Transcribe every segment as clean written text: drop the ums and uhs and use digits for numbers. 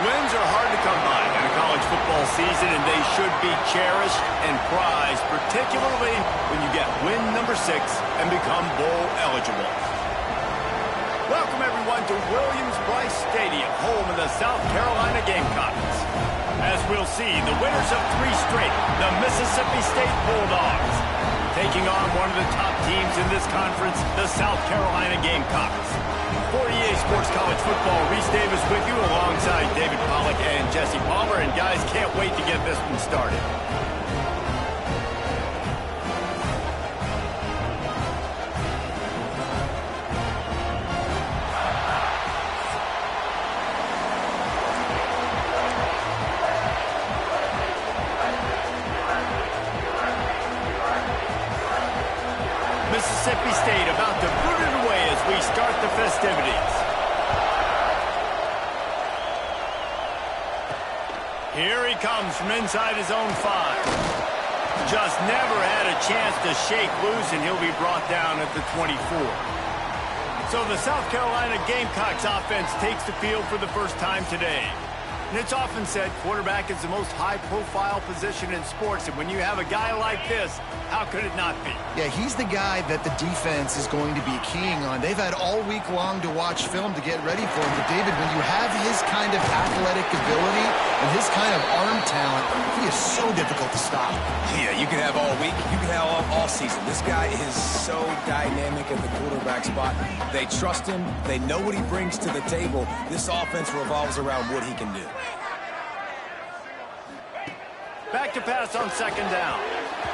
Wins are hard to come by in a college football season, and they should be cherished and prized, particularly when you get win number 6 and become bowl eligible. Welcome, everyone, to Williams-Brice Stadium, home of the South Carolina Gamecocks. As we'll see, the winners of 3 straight, the Mississippi State Bulldogs, taking on one of the top teams in this conference, the South Carolina Gamecocks. For EA Sports College Football, Reese Davis with you alongside David Pollack and Jesse Palmer. And guys, can't wait to get this one started. Mississippi State about to boot it away as we start the festivities. Here he comes from inside his own 5. Just never had a chance to shake loose, and he'll be brought down at the 24. So the South Carolina Gamecocks offense takes the field for the first time today. And it's often said quarterback is the most high-profile position in sports, and when you have a guy like this, how could it not be? Yeah, he's the guy that the defense is going to be keying on. They've had all week long to watch film to get ready for him. But, David, when you have his kind of athletic ability and his kind of arm talent, he is so difficult to stop. Yeah, you can have all week. You can have all season. This guy is so dynamic at the quarterback spot. They trust him. They know what he brings to the table. This offense revolves around what he can do. Back to pass on 2nd down.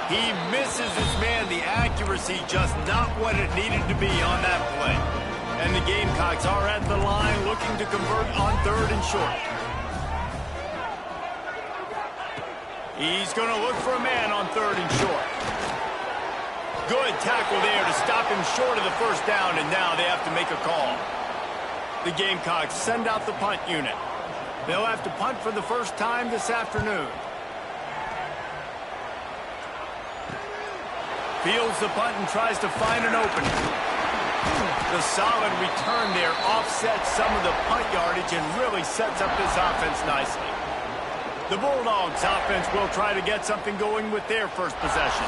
He misses his man. The accuracy just not what it needed to be on that play. And the Gamecocks are at the line looking to convert on 3rd and short. He's going to look for a man on 3rd and short. Good tackle there to stop him short of the 1st down, and now they have to make a call. The Gamecocks send out the punt unit. They'll have to punt for the first time this afternoon. Fields the punt and tries to find an opening. The solid return there offsets some of the punt yardage and really sets up this offense nicely. The Bulldogs offense will try to get something going with their first possession.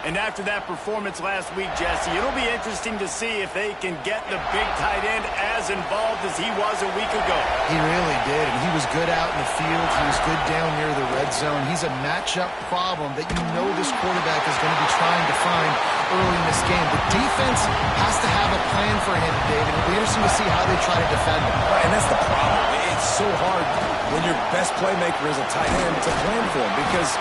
And after that performance last week, Jesse, it'll be interesting to see if they can get the big tight end as involved as he was a week ago. He really did, and he was good out in the field. He was good down near the red zone. He's a matchup problem that you know this quarterback is going to be trying to find early in this game. The defense has to have a plan for him, David. It'll be interesting to see how they try to defend him. Right, and that's the problem. It's so hard when your best playmaker is a tight end to plan for him, because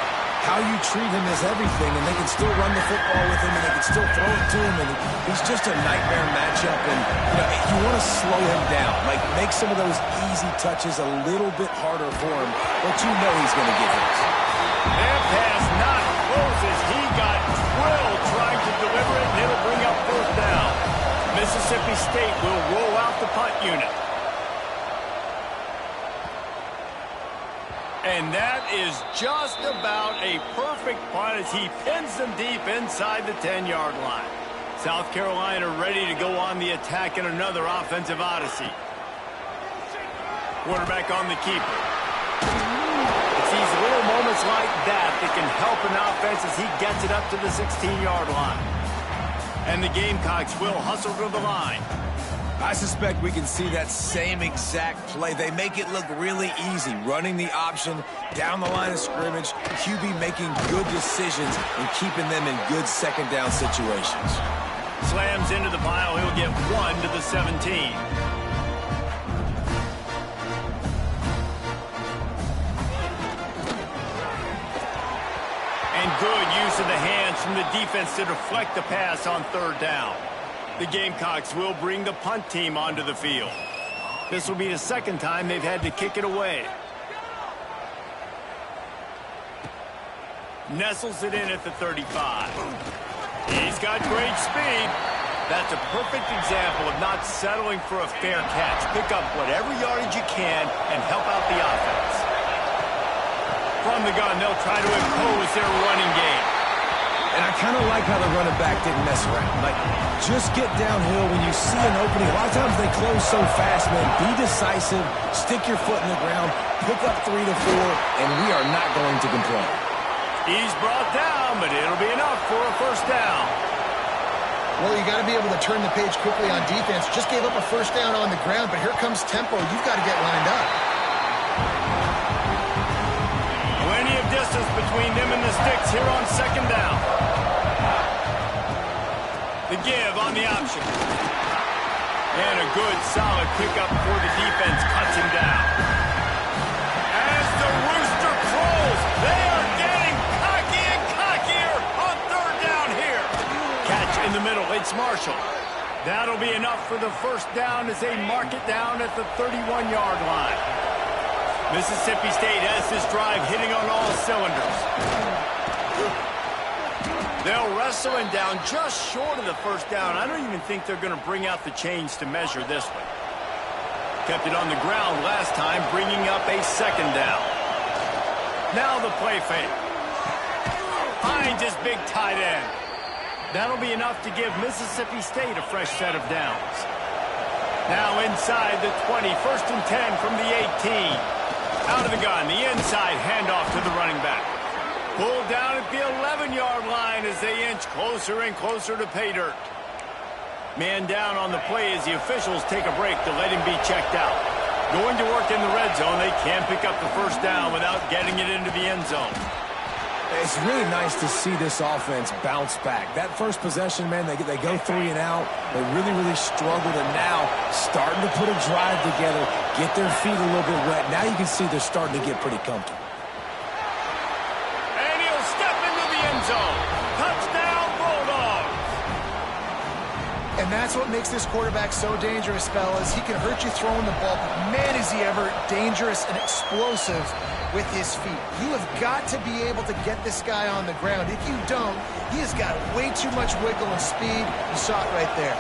how you treat him is everything, and they can still run the football with him, and they can still throw it to him, and he's just a nightmare matchup. And you want to slow him down, like make some of those easy touches a little bit harder for him, but you know he's going to get his. That pass not closes. He got drilled trying to deliver it, and it'll bring up 4th down. Mississippi State will roll out the punt unit. And that is just about a perfect punt as he pins them deep inside the 10-yard line. South Carolina ready to go on the attack in another offensive odyssey. Quarterback on the keeper. It's these little moments like that that can help an offense as he gets it up to the 16-yard line. And the Gamecocks will hustle to the line. I suspect we can see that same exact play. They make it look really easy, running the option down the line of scrimmage, QB making good decisions and keeping them in good 2nd down situations. Slams into the pile. He'll get 1 to the 17. And good use of the hands from the defense to deflect the pass on 3rd down. The Gamecocks will bring the punt team onto the field. This will be the 2nd time they've had to kick it away. Nestles it in at the 35. He's got great speed. That's a perfect example of not settling for a fair catch. Pick up whatever yardage you can and help out the offense. From the gun, they'll try to impose their running game. And I kind of like how the running back didn't mess around. Like, just get downhill when you see an opening. A lot of times they close so fast, man. Be decisive, stick your foot in the ground, pick up 3 to 4, and we are not going to complain. He's brought down, but it'll be enough for a first down. Well, you got to be able to turn the page quickly on defense. Just gave up a first down on the ground, but here comes tempo. You've got to get lined up. Plenty of distance between them and the sticks here on second down. The give on the option. And a good, solid pickup for the defense cuts him down. As the rooster crows, they are getting cocky and cockier on third down here. Catch in the middle, it's Marshall. That'll be enough for the first down as they mark it down at the 31-yard line. Mississippi State has this drive hitting on all cylinders. They'll wrestle him down just short of the first down. I don't even think they're going to bring out the chains to measure this one. Kept it on the ground last time, bringing up a second down. Now the play fake. Finds his big tight end. That'll be enough to give Mississippi State a fresh set of downs. Now inside the 20, 1st and 10 from the 18. Out of the gun, the inside handoff to the running back. Pulled down at the 11-yard line as they inch closer and closer to pay dirt. Man down on the play as the officials take a break to let him be checked out. Going to work in the red zone, they can't pick up the first down without getting it into the end zone. It's really nice to see this offense bounce back. That first possession, man, they go 3 and out. They really, really struggled, and now starting to put a drive together, get their feet a little bit wet. Now you can see they're starting to get pretty comfortable. And he'll step into the end zone. Touchdown, Bulldogs. And that's what makes this quarterback so dangerous, fellas. He can hurt you throwing the ball, but man, is he ever dangerous and explosive with his feet. You have got to be able to get this guy on the ground. If you don't, he has got way too much wiggle and speed. You saw it right there.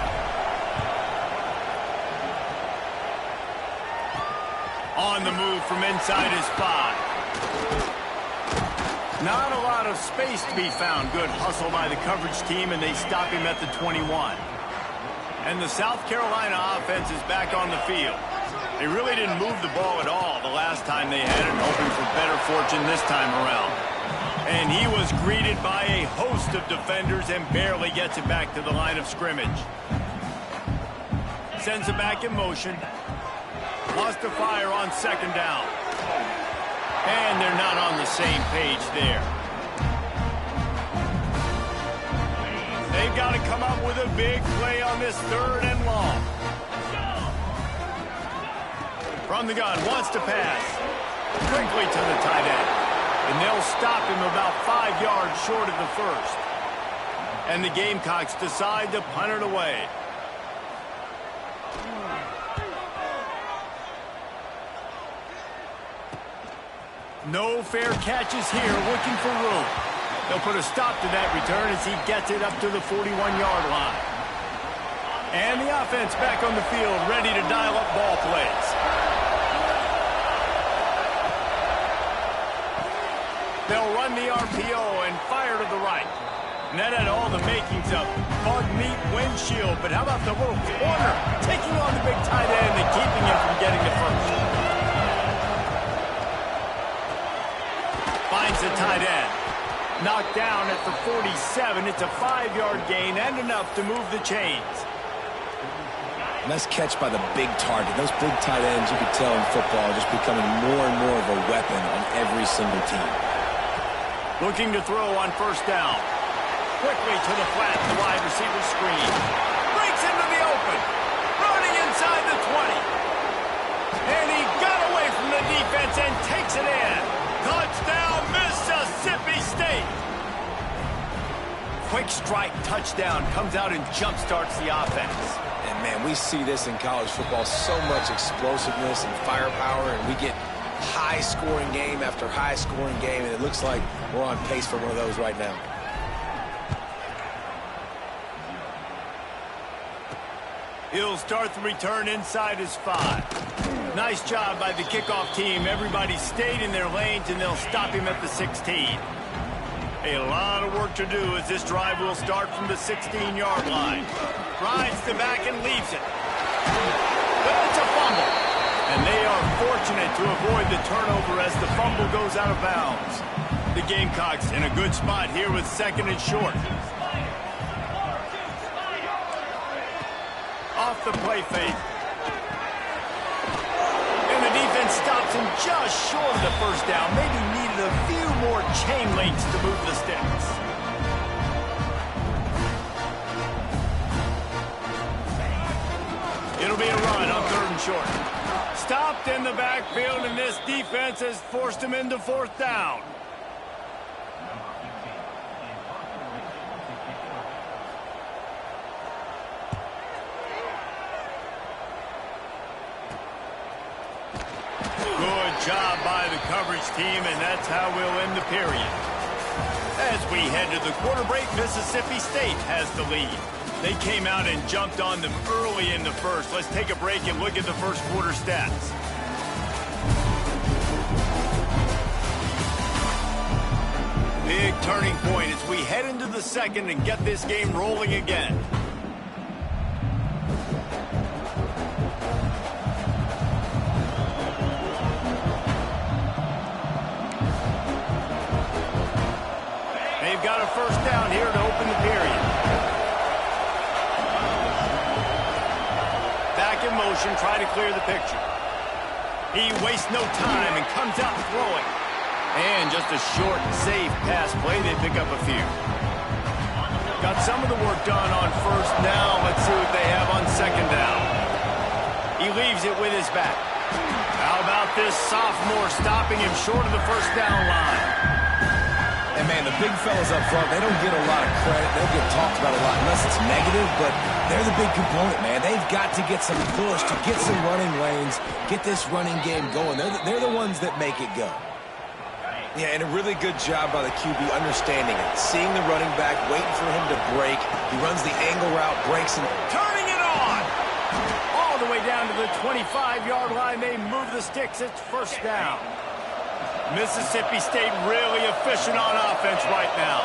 On the move from inside his 5. Not a lot of space to be found. Good hustle by the coverage team, and they stop him at the 21. And the South Carolina offense is back on the field. They really didn't move the ball at all the last time they had it, hoping for better fortune this time around. And he was greeted by a host of defenders and barely gets it back to the line of scrimmage. Sends it back in motion. Lost to fire on second down. And they're not on the same page there. They've got to come up with a big play on this 3rd and long. From the gun, wants to pass. Quickly to the tight end. And they'll stop him about 5 yards short of the first. And the Gamecocks decide to punt it away. No fair catches here, looking for room. They'll put a stop to that return as he gets it up to the 41-yard line. And the offense back on the field, ready to dial up ball plays. They'll run the RPO and fire to the right. And that had all the makings of bug meat windshield. But how about the little corner taking on the big tight end and keeping him from getting the first? Finds the tight end. Knocked down at the 47. It's a 5-yard gain and enough to move the chains. Nice catch by the big target. Those big tight ends, you can tell in football, are just becoming more and more of a weapon on every single team. Looking to throw on first down. Quickly to the flat, the wide receiver screen. Breaks into the open. Running inside the 20. And he got away from the defense and takes it in. Touchdown, Mississippi State. Quick strike touchdown comes out and jump-starts the offense. And, man, we see this in college football, so much explosiveness and firepower, and we get high-scoring game after high-scoring game, and it looks like we're on pace for one of those right now. He'll start the return inside his 5. Nice job by the kickoff team. Everybody stayed in their lanes, and they'll stop him at the 16. A lot of work to do as this drive will start from the 16-yard line. Drives the back and leaves it. But it's a fumble. And they are fortunate to avoid the turnover as the fumble goes out of bounds. The Gamecocks in a good spot here with 2nd and short. Off the play fake. And the defense stops him just short of the first down. Maybe needed a few more chain links to move the sticks. It'll be a run on 3rd and short. Stopped in the backfield, and this defense has forced him into 4th down. Good job by the coverage team, and that's how we'll end the period. As we head to the quarter break, Mississippi State has the lead. They came out and jumped on them early in the first. Let's take a break and look at the first quarter stats. Big turning point as we head into the second and get this game rolling again. They've got a first down here to open the period. Back in motion, trying to clear the picture. He wastes no time and comes out throwing. And just a short, safe pass play. They pick up a few. Got some of the work done on first down. Let's see what they have on 2nd down. He leaves it with his back. How about this sophomore stopping him short of the first down line? And, man, the big fellas up front, they don't get a lot of credit. They don't get talked about a lot unless it's negative, but they're the big component, man. They've got to get some push, to get some running lanes, get this running game going. They're the ones that make it go. Yeah, and a really good job by the QB understanding it. Seeing the running back, waiting for him to break. He runs the angle route, breaks, and turning it on! All the way down to the 25-yard line. They move the sticks. It's first down. Mississippi State really efficient on offense right now.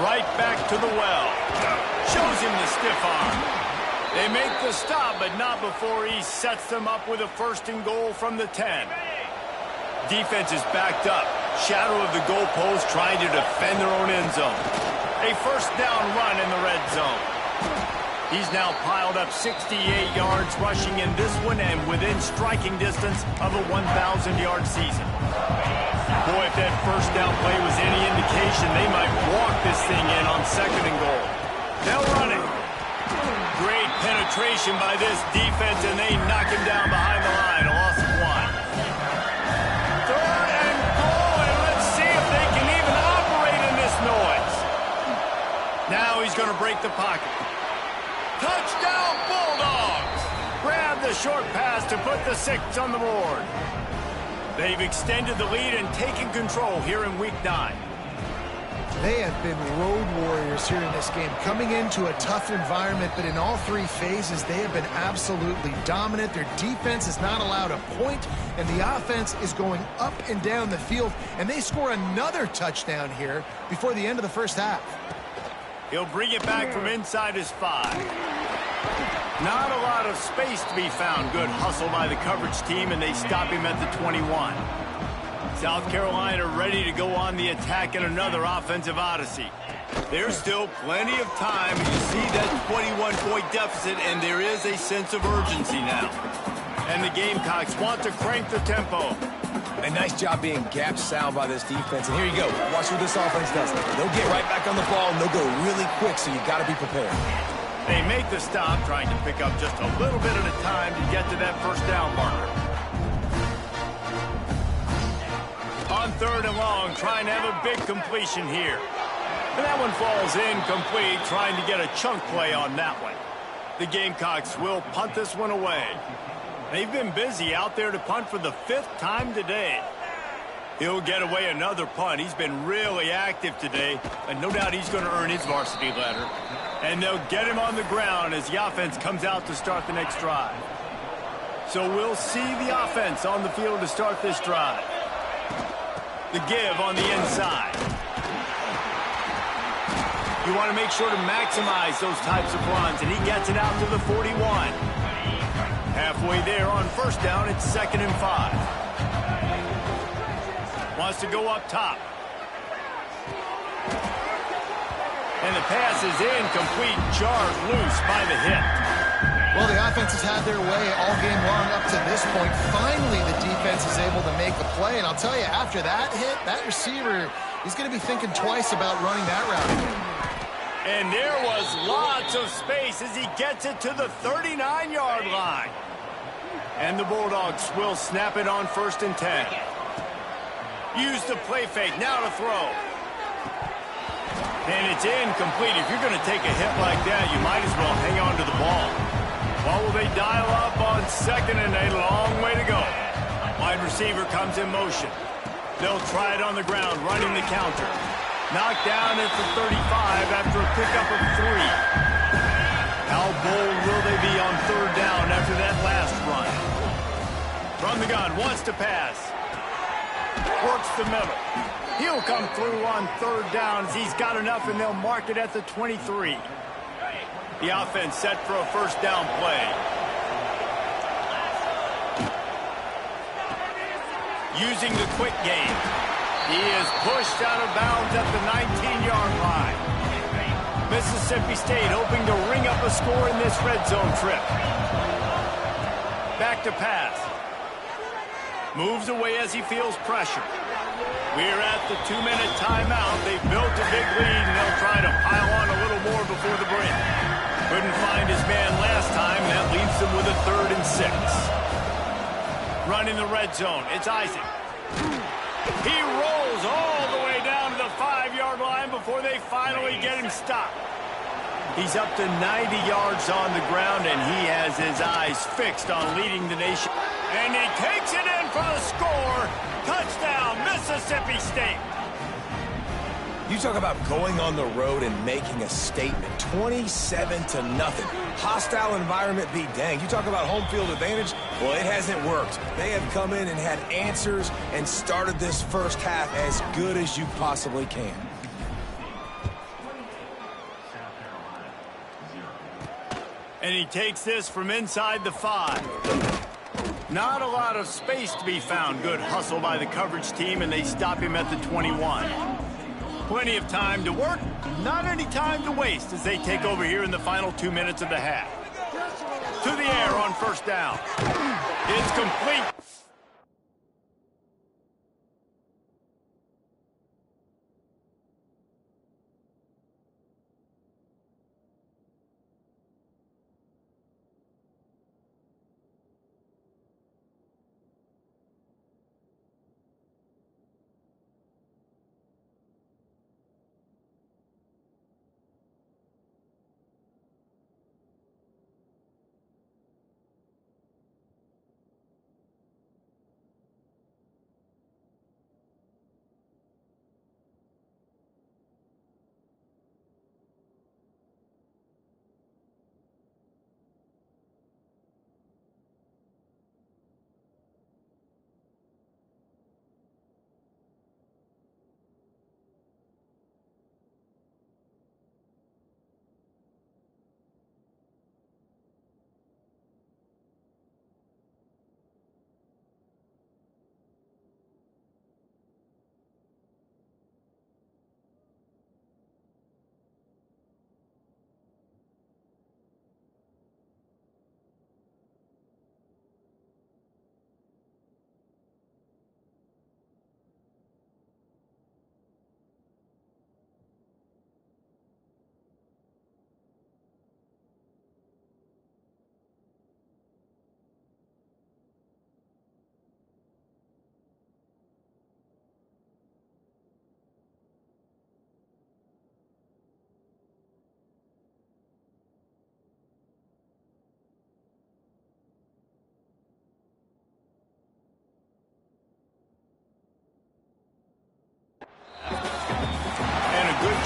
Right back to the well. Shows him the stiff arm. They make the stop, but not before he sets them up with a 1st and goal from the 10. Defense is backed up. Shadow of the goalpost trying to defend their own end zone. A first down run in the red zone. He's now piled up 68 yards rushing in this one and within striking distance of a 1,000-yard season. Boy, if that first down play was any indication, they might walk this thing in on 2nd and goal. They'll run it. Great penetration by this defense, and they knock him down behind the line. A loss of 1. 3rd and goal, and let's see if they can even operate in this noise. Now he's going to break the pocket. Touchdown, Bulldogs! Grab the short pass to put the 6 on the board. They've extended the lead and taken control here in Week 9. They have been road warriors here in this game, coming into a tough environment, but in all 3 phases, they have been absolutely dominant. Their defense is not allowed a point, and the offense is going up and down the field, and they score another touchdown here before the end of the first half. He'll bring it back from inside his 5. Not a lot of space to be found. Good hustle by the coverage team, and they stop him at the 21. South Carolina ready to go on the attack in another offensive odyssey. There's still plenty of time. You see that 21-point deficit, and there is a sense of urgency now. And the Gamecocks want to crank the tempo. A nice job being gap sound by this defense. And here you go. Watch what this offense does. They'll get right back on the ball, and they'll go really quick, so you've got to be prepared. They make the stop, trying to pick up just a little bit at a time to get to that first down marker. On 3rd and long, trying to have a big completion here. And that one falls incomplete, trying to get a chunk play on that one. The Gamecocks will punt this one away. They've been busy out there to punt for the 5th time today. He'll get away another punt. He's been really active today, and no doubt he's going to earn his varsity letter. And they'll get him on the ground as the offense comes out to start the next drive. So we'll see the offense on the field to start this drive. The give on the inside. You want to make sure to maximize those types of runs, and he gets it out to the 41. Halfway there on first down, it's 2nd and 5. Wants to go up top. And the pass is incomplete, jarred loose by the hit. Well, the offense has had their way all game long up to this point. Finally, the defense is able to make a play. And I'll tell you, after that hit, that receiver, he's going to be thinking twice about running that route. And there was lots of space as he gets it to the 39-yard line. And the Bulldogs will snap it on 1st and 10. Use the play fake, now to throw. And it's incomplete. If you're going to take a hit like that, you might as well hang on to the ball. Well, will they dial up on 2nd and a long way to go? Wide receiver comes in motion. They'll try it on the ground, running the counter. Knocked down at the 35 after a pickup of 3. How bold will they be on 3rd down after that last run? From the gun, wants to pass. Works the middle. He'll come through on 3rd down as he's got enough, and they'll mark it at the 23. The offense set for a 1st down play. Using the quick game. He is pushed out of bounds at the 19-yard line. Mississippi State hoping to ring up a score in this red zone trip. Back to pass. Moves away as he feels pressure. We're at the 2-minute timeout. They built a big lead, and they'll try to pile on a little more before the break. Couldn't find his man last time. That leaves them with a 3rd and 6. Running the red zone. It's Isaac. He rolls all the way down to the 5-yard line before they finally get him stopped. He's up to 90 yards on the ground, and he has his eyes fixed on leading the nation. And he takes it in for the score. Touchdown, Mississippi State. You talk about going on the road and making a statement. 27-0. Hostile environment be danged. You talk about home field advantage. Well, it hasn't worked. They have come in and had answers and started this first half as good as you possibly can. And he takes this from inside the 5. Not a lot of space to be found. Good hustle by the coverage team, and they stop him at the 21. Plenty of time to work, not any time to waste as they take over here in the final 2 minutes of the half. To the air on 1st down. It's complete.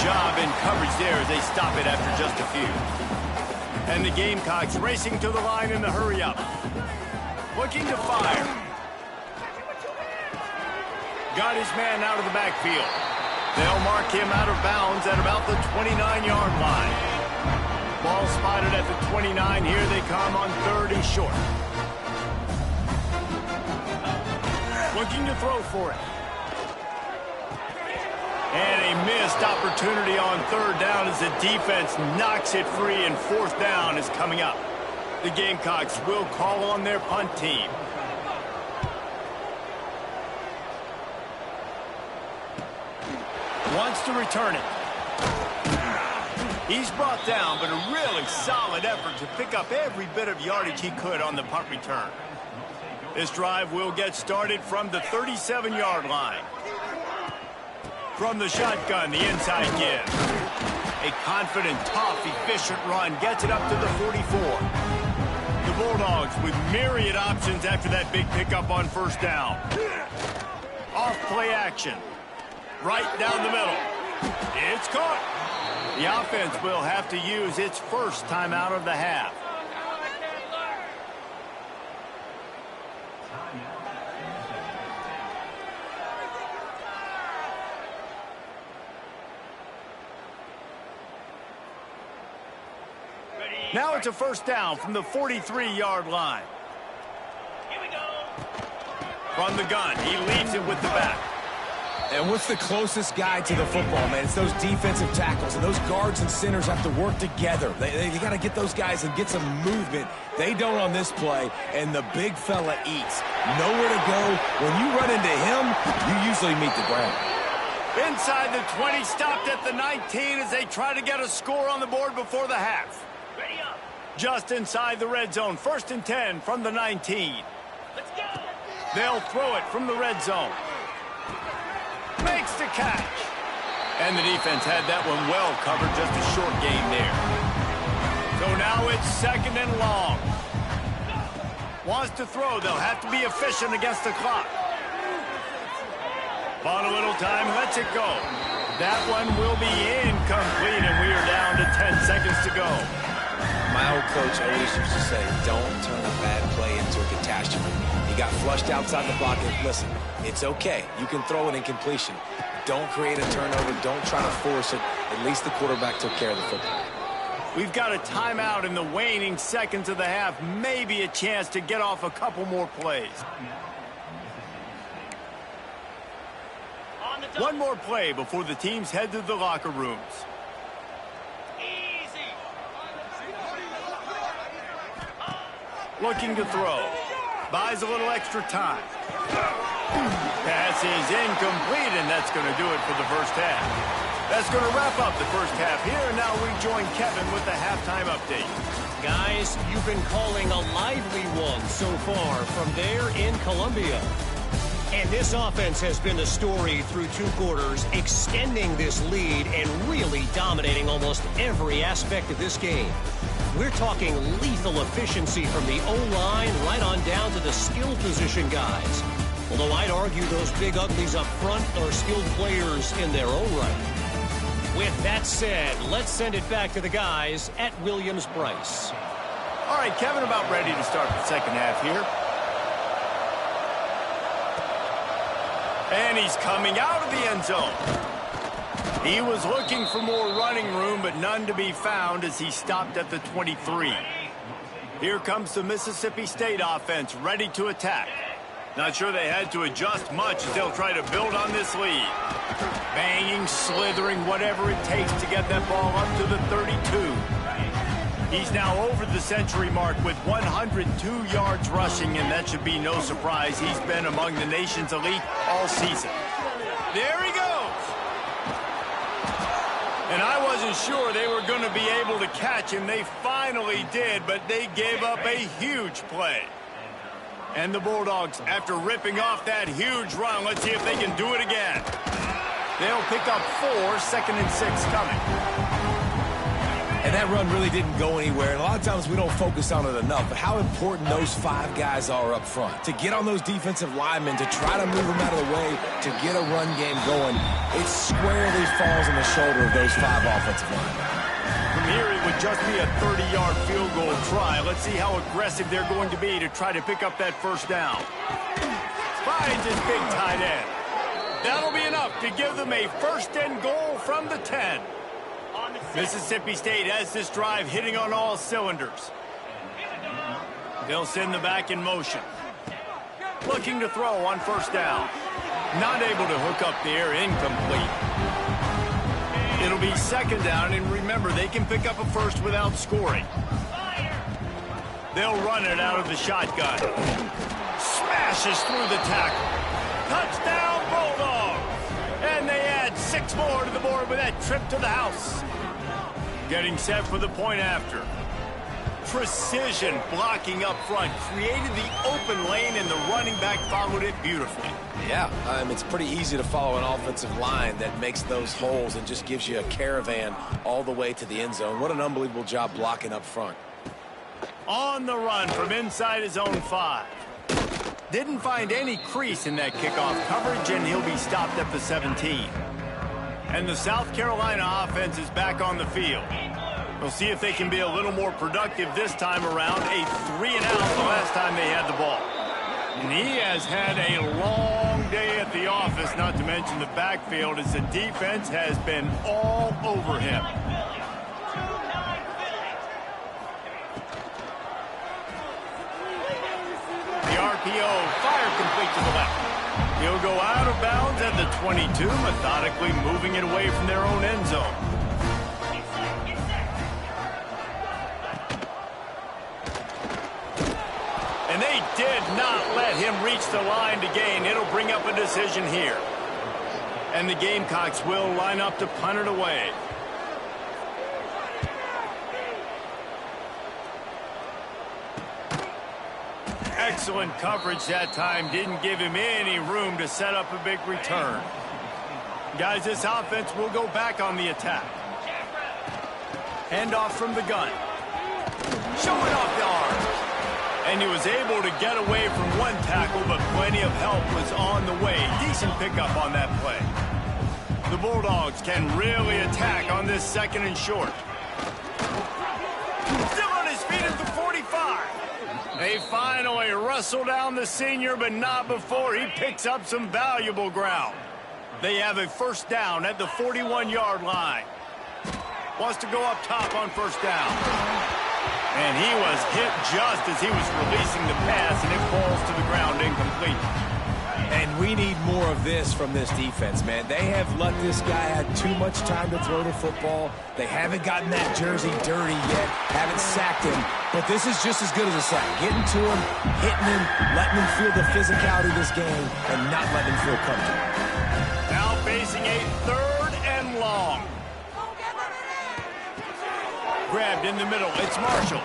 Job in coverage there as they stop it after just a few. And the Gamecocks racing to the line in the hurry-up. Looking to fire. Got his man out of the backfield. They'll mark him out of bounds at about the 29-yard line. Ball spotted at the 29. Here they come on 3rd and short. Looking to throw for it. And a missed opportunity on 3rd down as the defense knocks it free, and 4th down is coming up. The Gamecocks will call on their punt team. Wants to return it. He's brought down, but a really solid effort to pick up every bit of yardage he could on the punt return. This drive will get started from the 37-yard line. From the shotgun, the inside give. A confident, tough, efficient run gets it up to the 44. The Bulldogs with myriad options after that big pickup on 1st down. Off play action. Right down the middle. It's caught. The offense will have to use its first timeout of the half. Now it's a 1st down from the 43-yard line. Here we go. From the gun, he leaves it with the back. And what's the closest guy to the football, man? It's those defensive tackles, and those guards and centers have to work together. They got to get those guys and get some movement. They don't on this play, and the big fella eats. Nowhere to go. When you run into him, you usually meet the ground. Inside the 20, stopped at the 19 as they try to get a score on the board before the half. Ready up. Just inside the red zone, 1st and 10 from the 19. Let's go. They'll throw it from the red zone. Makes the catch. And the defense had that one well covered, just a short gain there. So now it's 2nd and long. Wants to throw, they'll have to be efficient against the clock. Bought a little time, lets it go. That one will be incomplete, and we are down to 10 seconds to go. My old coach always used to say, don't turn a bad play into a catastrophe. He got flushed outside the pocket. Listen, it's okay. You can throw an incompletion. Don't create a turnover. Don't try to force it. At least the quarterback took care of the football. We've got a timeout in the waning seconds of the half. Maybe a chance to get off a couple more plays. One more play before the teams head to the locker rooms. Looking to throw. Buys a little extra time. Pass is incomplete, and that's going to do it for the first half. That's going to wrap up the first half here, and now we join Kevin with the halftime update. Guys, you've been calling a lively one so far from there in Columbia. And this offense has been the story through 2 quarters, extending this lead and really dominating almost every aspect of this game. We're talking lethal efficiency from the O-line right on down to the skill position guys. Although I'd argue those big uglies up front are skilled players in their own right. With that said, let's send it back to the guys at Williams-Brice. All right, Kevin, about ready to start the second half here. And he's coming out of the end zone. He was looking for more running room, but none to be found as he stopped at the 23. Here comes the Mississippi State offense ready to attack. Not sure they had to adjust much as they'll try to build on this lead. Banging, slithering, whatever it takes to get that ball up to the 32. He's now over the century mark with 102 yards rushing, and that should be no surprise. He's been among the nation's elite all season. There he goes. And I wasn't sure they were going to be able to catch him. They finally did, but they gave up a huge play. And the Bulldogs, after ripping off that huge run, let's see if they can do it again. They'll pick up 4, 2nd and 6 coming. And that run really didn't go anywhere. And a lot of times we don't focus on it enough, but how important those 5 guys are up front. To get on those defensive linemen, to try to move them out of the way, to get a run game going, it squarely falls on the shoulder of those 5 offensive linemen. From here, it would just be a 30-yard field goal try. Let's see how aggressive they're going to be to try to pick up that first down. Finds his big tight end. That'll be enough to give them a 1st and goal from the 10. Mississippi State has this drive hitting on all cylinders. They'll send the back in motion. Looking to throw on 1st down. Not able to hook up the air, incomplete. It'll be 2nd down, and remember, they can pick up a 1st without scoring. They'll run it out of the shotgun. Smashes through the tackle. Touchdown, Bulldogs! And they add 6 more to the board with that trip to the house. Getting set for the point after. Precision blocking up front. Created the open lane, and the running back followed it beautifully. Yeah, it's pretty easy to follow an offensive line that makes those holes and just gives you a caravan all the way to the end zone. What an unbelievable job blocking up front. On the run from inside his own 5. Didn't find any crease in that kickoff coverage, and he'll be stopped at the 17. And the South Carolina offense is back on the field. We'll see if they can be a little more productive this time around. A 3-and-out the last time they had the ball. And he has had a long day at the office, not to mention the backfield, as the defense has been all over him. The RPO, fire complete to the left. He'll go out of bounds at the 22, methodically moving it away from their own end zone. And they did not let him reach the line to gain. It'll bring up a decision here. And the Gamecocks will line up to punt it away. Excellent coverage that time. Didn't give him any room to set up a big return. Guys, this offense will go back on the attack. Handoff from the gun. Showing off the arm. And he was able to get away from one tackle, but plenty of help was on the way. Decent pickup on that play. The Bulldogs can really attack on this 2nd and short. Still on his feet at the 45. They finally wrestle down the senior, but not before he picks up some valuable ground. They have a 1st down at the 41-yard line. Wants to go up top on 1st down. And he was hit just as he was releasing the pass, and it falls to the ground incomplete. And we need more of this from this defense, man. They have let this guy have too much time to throw the football. They haven't gotten that jersey dirty yet, haven't sacked him. But this is just as good as a sack. Getting to him, hitting him, letting him feel the physicality of this game, and not letting him feel comfortable. Now facing a 3rd and long. Grabbed in the middle. It's Marshall.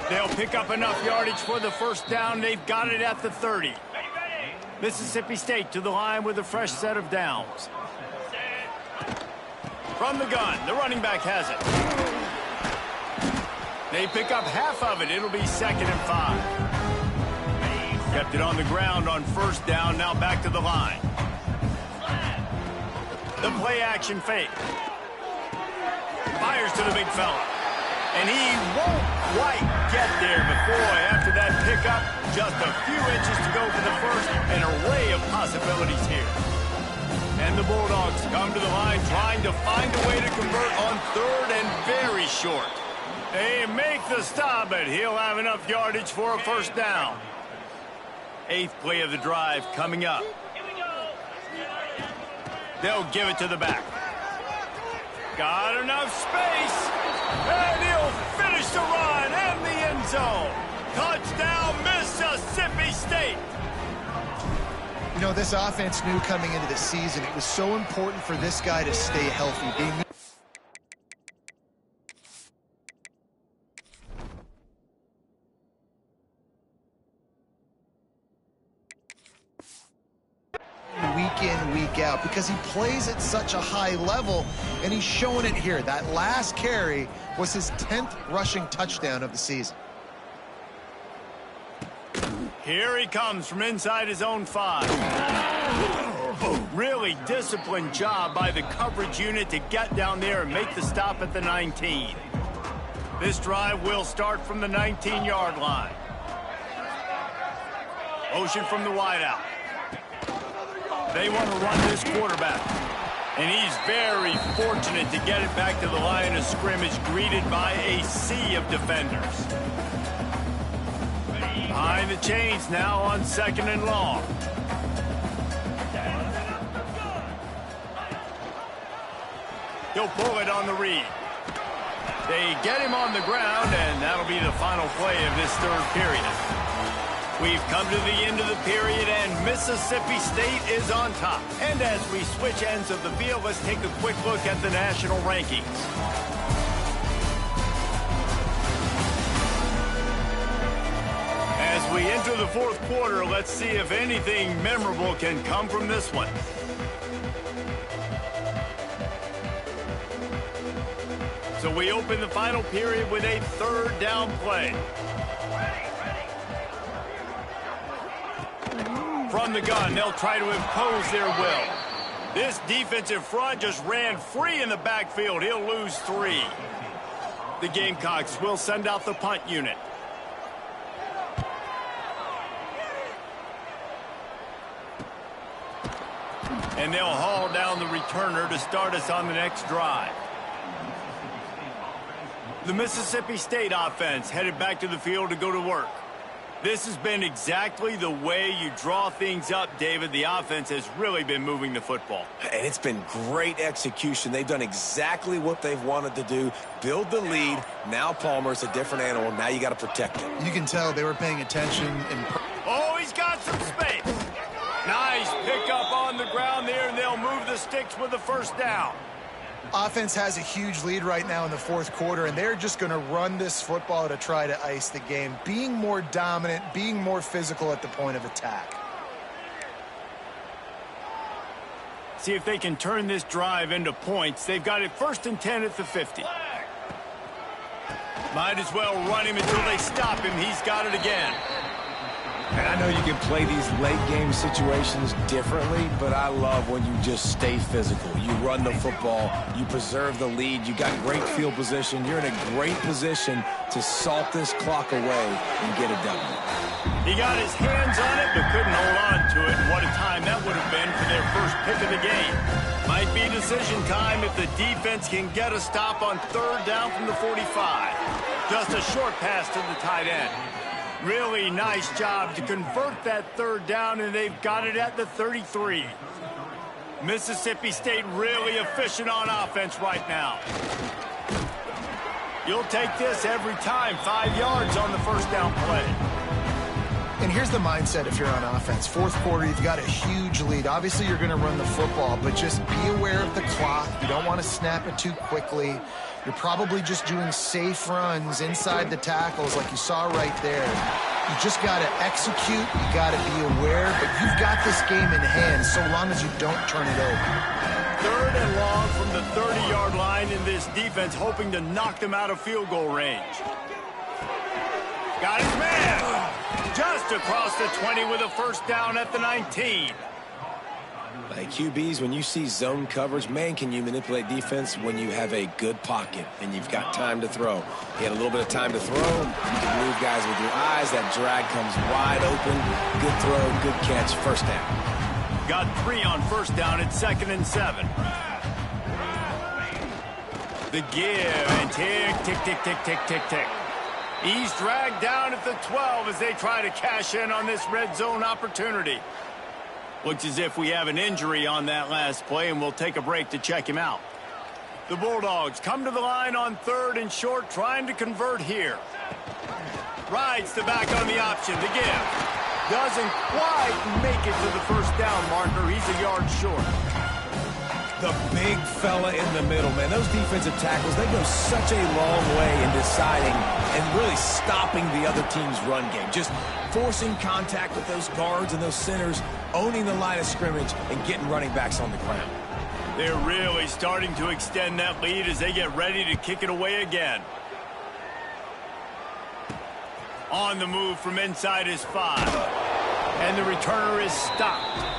They'll pick up enough yardage for the 1st down. They've got it at the 30. Mississippi State to the line with a fresh set of downs. From the gun, the running back has it. They pick up half of it. It'll be 2nd and 5. Kept it on the ground on 1st down. Now back to the line. The play action fake. Fires to the big fella. And he won't quite get there, but boy, after that pickup, just a few inches to go for the 1st, an array of possibilities here. And the Bulldogs come to the line trying to find a way to convert on 3rd and very short. They make the stop, but he'll have enough yardage for a 1st down. 8th play of the drive coming up. They'll give it to the back. Got enough space, and he'll finish the run and the end zone. Touchdown, Mississippi State. You know, this offense knew coming into the season it was so important for this guy to stay healthy. Being week in, week out, because he plays at such a high level, and he's showing it here. That last carry was his 10th rushing touchdown of the season. Here he comes from inside his own 5. Really disciplined job by the coverage unit to get down there and make the stop at the 19. This drive will start from the 19-yard line. Motion from the wideout. They want to run this quarterback. And he's very fortunate to get it back to the line of scrimmage, greeted by a sea of defenders. Behind the chains now on 2nd and long. He'll pull it on the read. They get him on the ground, and that'll be the final play of this 3rd period. We've come to the end of the period, and Mississippi State is on top. And as we switch ends of the field, let's take a quick look at the national rankings. As we enter the 4th quarter, let's see if anything memorable can come from this one. So we open the final period with a 3rd down play. From the gun, they'll try to impose their will. This defensive front just ran free in the backfield. He'll lose 3. The Gamecocks will send out the punt unit. And they'll haul down the returner to start us on the next drive. The Mississippi State offense headed back to the field to go to work. This has been exactly the way you draw things up, David. The offense has really been moving the football. And it's been great execution. They've done exactly what they've wanted to do. Build the lead. Now Palmer's a different animal. Now you got to protect it. You can tell they were paying attention. Oh, he's got some space. Nice pickup on the ground there, and they'll move the sticks with the 1st down. Offense has a huge lead right now in the 4th quarter, and they're just going to run this football to try to ice the game, being more dominant, being more physical at the point of attack. See if they can turn this drive into points. They've got it 1st and 10 at the 50. Might as well run him until they stop him. He's got it again. And I know you can play these late-game situations differently, but I love when you just stay physical. You run the football, you preserve the lead, you got great field position. You're in a great position to salt this clock away and get it done. He got his hands on it, but couldn't hold on to it. And what a time that would have been for their first pick of the game. Might be decision time if the defense can get a stop on 3rd down from the 45. Just a short pass to the tight end. Really nice job to convert that 3rd down, and they've got it at the 33. Mississippi State really efficient on offense right now. You'll take this every time. 5 yards on the 1st down play. And here's the mindset if you're on offense. 4th quarter, you've got a huge lead. Obviously, you're going to run the football, but just be aware of the clock. You don't want to snap it too quickly. You're probably just doing safe runs inside the tackles like you saw right there. You just got to execute. You got to be aware, but you've got this game in hand so long as you don't turn it over. 3rd and long from the 30-yard line, in this defense hoping to knock them out of field goal range. Got his man just across the 20 with a 1st down at the 19. Like QBs, when you see zone coverage, man, can you manipulate defense when you have a good pocket and you've got time to throw. He had a little bit of time to throw. You can move guys with your eyes. That drag comes wide open. Good throw, good catch, 1st down. Got 3 on 1st down at 2nd and 7. The give and tick, tick, tick, tick, tick, tick, tick. He's dragged down at the 12 as they try to cash in on this red zone opportunity. Looks as if we have an injury on that last play, and we'll take a break to check him out. The Bulldogs come to the line on 3rd and short, trying to convert here. Rides the back on the option. The give. Doesn't quite make it to the 1st down marker. He's a yard short. The big fella in the middle, man. Those defensive tackles, they go such a long way in deciding and really stopping the other team's run game. Just forcing contact with those guards and those centers, owning the line of scrimmage, and getting running backs on the ground. They're really starting to extend that lead as they get ready to kick it away again. On the move from inside his 5. And the returner is stopped.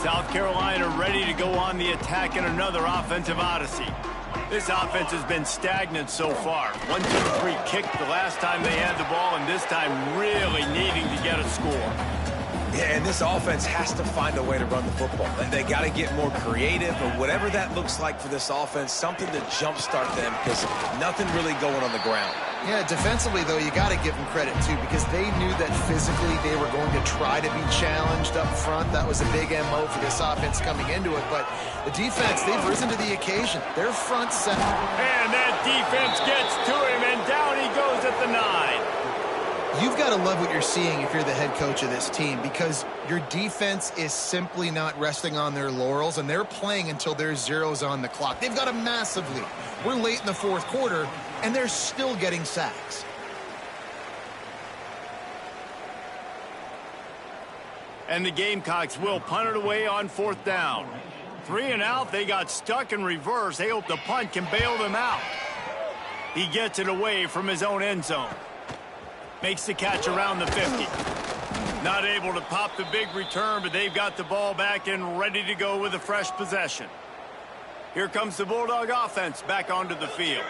South Carolina ready to go on the attack in another offensive odyssey. This offense has been stagnant so far. 1, 2, 3 kick the last time they had the ball, and this time really needing to get a score. Yeah, and this offense has to find a way to run the football. They got to get more creative, or whatever that looks like for this offense, something to jumpstart them, because nothing really going on the ground. Yeah, defensively, though, you got to give them credit, too, because they knew that physically they were going to try to be challenged up front. That was a big MO for this offense coming into it. But the defense, they've risen to the occasion. Their front seven. And that defense gets to him, and down he goes at the 9. You've got to love what you're seeing if you're the head coach of this team, because your defense is simply not resting on their laurels, and they're playing until there's zeros on the clock. They've got a massive lead. We're late in the fourth quarter, and they're still getting sacks. And the Gamecocks will punt it away on 4th down. 3 and out, they got stuck in reverse. They hope the punt can bail them out. He gets it away from his own end zone. Makes the catch around the 50. Not able to pop the big return, but they've got the ball back and ready to go with a fresh possession. Here comes the Bulldog offense back onto the field.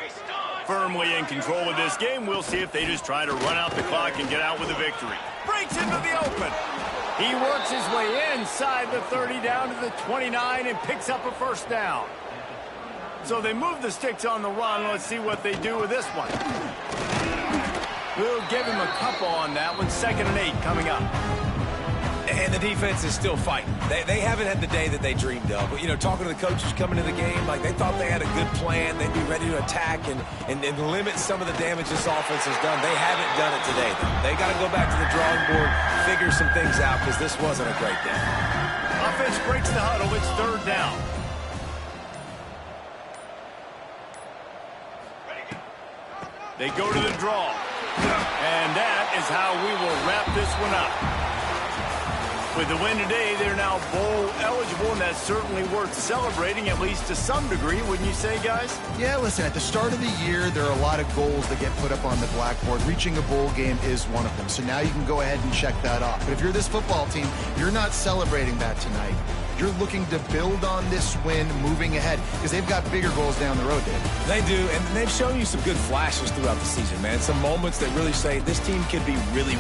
Firmly in control of this game. We'll see if they just try to run out the clock and get out with a victory. Breaks into the open. He works his way inside the 30 down to the 29 and picks up a first down. So they move the sticks on the run. Let's see what they do with this one. We'll give him a couple on that one. 2nd and 8 coming up. And the defense is still fighting. They haven't had the day that they dreamed of. But, you know, talking to the coaches coming to the game, like they thought they had a good plan. They'd be ready to attack and limit some of the damage this offense has done. They haven't done it today, though. They got to go back to the drawing board, figure some things out, because this wasn't a great day. Offense breaks the huddle. It's 3rd down. They go to the draw. And that is how we will wrap this one up. With the win today, they're now bowl eligible, and that's certainly worth celebrating, at least to some degree, wouldn't you say, guys? Yeah, listen, at the start of the year, there are a lot of goals that get put up on the blackboard. Reaching a bowl game is one of them. So now you can go ahead and check that off. But if you're this football team, you're not celebrating that tonight. You're looking to build on this win moving ahead, because they've got bigger goals down the road, Dave. They do, and they've shown you some good flashes throughout the season, man. Some moments that really say this team could be really